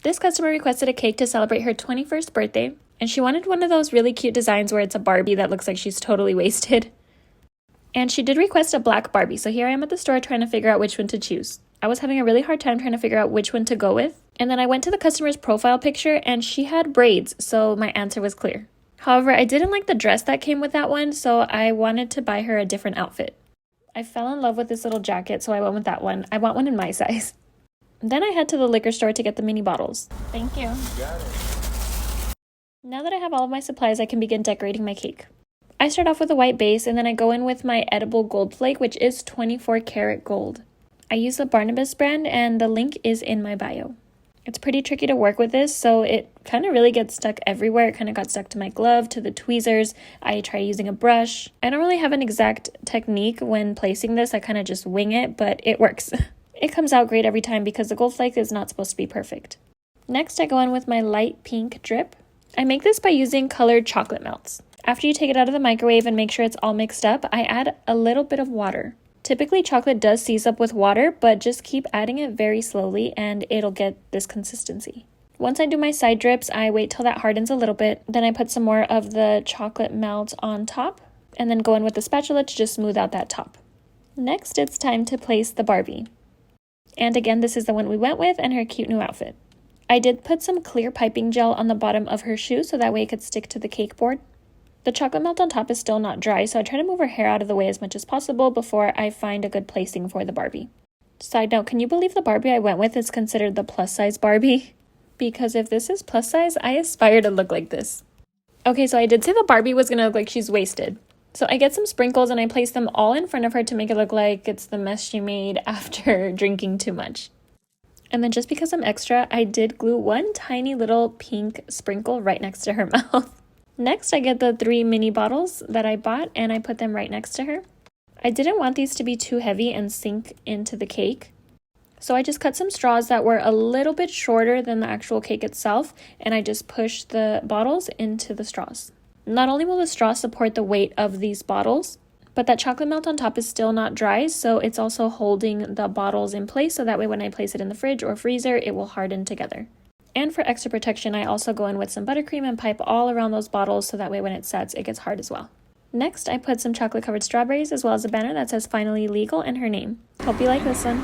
This customer requested a cake to celebrate her 21st birthday, and she wanted one of those really cute designs where it's a Barbie that looks like she's totally wasted. And she did request a black Barbie, so here I am at the store trying to figure out which one to choose. I was having a really hard time trying to figure out which one to go with, and then I went to the customer's profile picture and she had braids, so my answer was clear. However, I didn't like the dress that came with that one, so I wanted to buy her a different outfit. I fell in love with this little jacket, so I went with that one. I want one in my size. Then I head to the liquor store to get the mini bottles. Thank you. Got it. Now that I have all of my supplies, I can begin decorating my cake. I start off with a white base, and then I go in with my edible gold flake, which is 24 karat gold. I use the Barnabas brand, and the link is in my bio. It's pretty tricky to work with this, so it kind of really gets stuck everywhere. It kind of got stuck to my glove, to the tweezers. I tried using a brush. I don't really have an exact technique when placing this. I kind of just wing it, but it works. It comes out great every time because the gold flake is not supposed to be perfect. Next, I go in with my light pink drip. I make this by using colored chocolate melts. After you take it out of the microwave and make sure it's all mixed up, I add a little bit of water. Typically, chocolate does seize up with water, but just keep adding it very slowly and it'll get this consistency. Once I do my side drips, I wait till that hardens a little bit. Then I put some more of the chocolate melt on top and then go in with the spatula to just smooth out that top. Next, it's time to place the Barbie. And again, this is the one we went with and her cute new outfit. I did put some clear piping gel on the bottom of her shoe so that way it could stick to the cake board. The chocolate melt on top is still not dry, so I try to move her hair out of the way as much as possible before I find a good placing for the Barbie. Side note, can you believe the Barbie I went with is considered the plus size Barbie? Because if this is plus size, I aspire to look like this. Okay, so I did say the Barbie was gonna look like she's wasted. So I get some sprinkles and I place them all in front of her to make it look like it's the mess she made after drinking too much. And then just because I'm extra, I did glue one tiny little pink sprinkle right next to her mouth. Next, I get the 3 mini bottles that I bought and I put them right next to her. I didn't want these to be too heavy and sink into the cake. So I just cut some straws that were a little bit shorter than the actual cake itself, and I just pushed the bottles into the straws. Not only will the straw support the weight of these bottles, but that chocolate melt on top is still not dry, so it's also holding the bottles in place so that way when I place it in the fridge or freezer, it will harden together. And for extra protection, I also go in with some buttercream and pipe all around those bottles so that way when it sets, it gets hard as well. Next, I put some chocolate covered strawberries as well as a banner that says finally legal and her name. Hope you like this one.